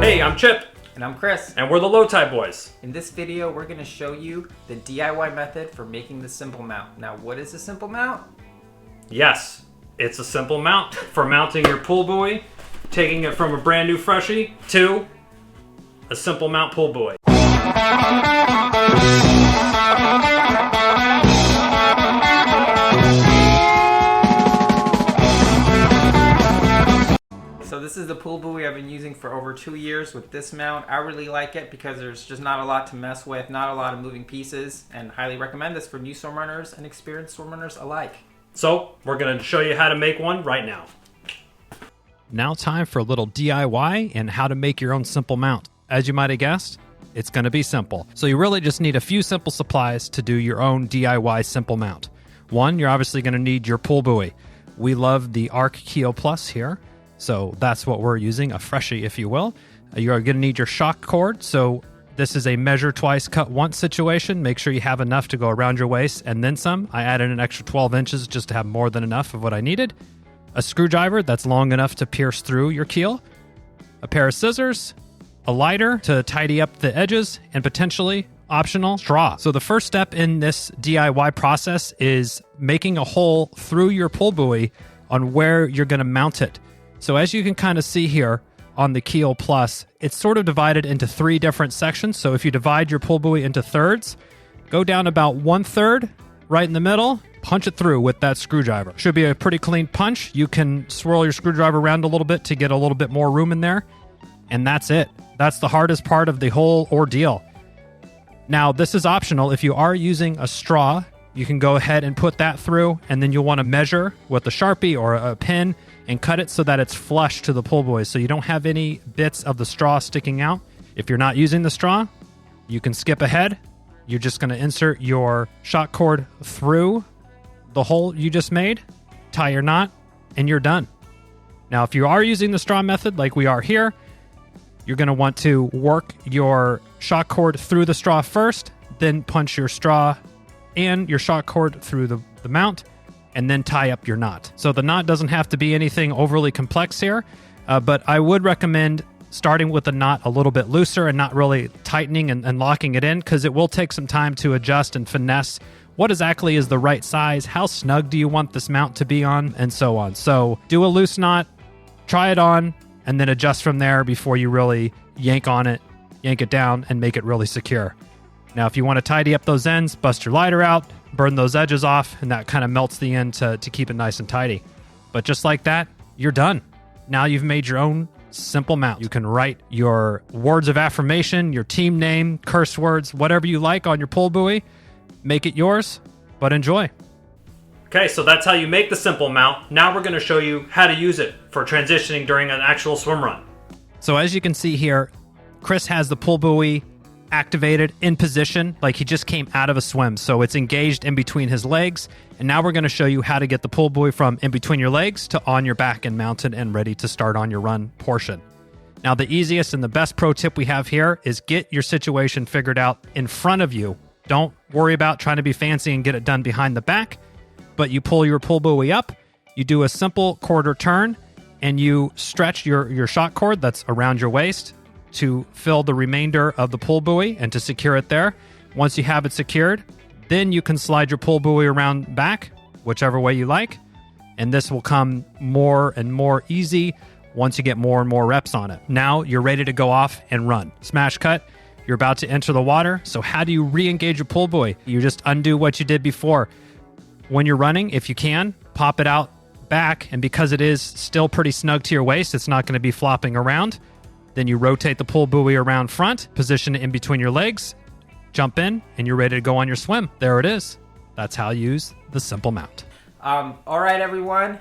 Hey, I'm Chip. And I'm Chris. And we're the Low Tide Boys. In this video, we're going to show you the DIY method for making the simple mount. Now, what is a simple mount? Yes, it's a simple mount for mounting your pool buoy, taking it from a brand new freshie to a simple mount pool buoy. So this is the pool buoy I've been using for over 2 years with this mount. I really like it because there's just not a lot to mess with, not a lot of moving pieces, and highly recommend this for new swim runners and experienced swim runners alike. So we're going to show you how to make one right now. Now time for a little DIY and how to make your own simple mount. As you might have guessed, it's going to be simple. So you really just need a few simple supplies to do your own DIY simple mount. One, you're obviously going to need your pool buoy. We love the Arc Keel Plus here. So that's what we're using, a freshie, if you will. You're going to need your shock cord. So this is a measure twice, cut once situation. Make sure you have enough to go around your waist and then some. I added an extra 12 inches just to have more than enough of what I needed. A screwdriver that's long enough to pierce through your keel. A pair of scissors. A lighter to tidy up the edges, and potentially optional straw. So the first step in this DIY process is making a hole through your pool buoy on where you're going to mount it. So as you can kind of see here on the Keel Plus, it's sort of divided into 3 different sections. So if you divide your pool buoy into thirds, go down about 1/3 right in the middle, punch it through with that screwdriver. Should be a pretty clean punch. You can swirl your screwdriver around a little bit to get a little bit more room in there. And that's it. That's the hardest part of the whole ordeal. Now, this is optional. If you are using a straw, you can go ahead and put that through, and then you'll want to measure with a Sharpie or a pin and cut it so that it's flush to the pool buoy, so you don't have any bits of the straw sticking out. If you're not using the straw, you can skip ahead. You're just going to insert your shock cord through the hole you just made, tie your knot, and you're done. Now, if you are using the straw method like we are here, you're going to want to work your shock cord through the straw first, then punch your straw and your shock cord through the mount, and then tie up your knot. So the knot doesn't have to be anything overly complex here, but I would recommend starting with the knot a little bit looser and not really tightening and locking it in, because it will take some time to adjust and finesse what exactly is the right size, how snug do you want this mount to be on, and so on. So do a loose knot, try it on, and then adjust from there before you really yank on it, yank it down, and make it really secure. Now, if you want to tidy up those ends, bust your lighter out, burn those edges off, and that kind of melts the end to keep it nice and tidy. But just like that, you're done. Now you've made your own simple mount. You can write your words of affirmation, your team name, curse words, whatever you like on your pool buoy. Make it yours, but enjoy. Okay, so that's how you make the simple mount. Now we're going to show you how to use it for transitioning during an actual swim run. So as you can see here, Chris has the pool buoy activated in position like he just came out of a swim. So it's engaged in between his legs. And now we're going to show you how to get the pool buoy from in between your legs to on your back and mounted and ready to start on your run portion. Now, the easiest and the best pro tip we have here is get your situation figured out in front of you. Don't worry about trying to be fancy and get it done behind the back, but you pull your pool buoy up, you do a simple quarter turn, and you stretch your shock cord that's around your waist to fill the remainder of the pool buoy and to secure it there. Once you have it secured, then you can slide your pool buoy around back, whichever way you like, and this will come more and more easy once you get more and more reps on it. Now you're ready to go off and run. Smash cut, you're about to enter the water. So how do you re-engage your pool buoy? You just undo what you did before. When you're running, if you can, pop it out back, and because it is still pretty snug to your waist, it's not going to be flopping around. Then you rotate the pool buoy around front, position it in between your legs, jump in, and you're ready to go on your swim. There it is. That's how you use the simple mount. All right, everyone.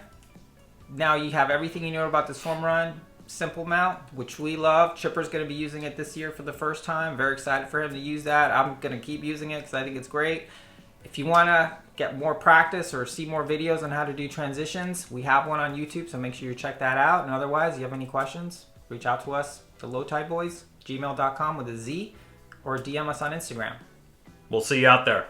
Now you have everything you know about the swim run simple mount, which we love. Chipper's going to be using it this year for the first time. Very excited for him to use that. I'm going to keep using it because I think it's great. If you want to get more practice or see more videos on how to do transitions, we have one on YouTube, so make sure you check that out. And otherwise, if you have any questions, reach out to us, the lowtideboys, gmail.com with a Z, or DM us on Instagram. We'll see you out there.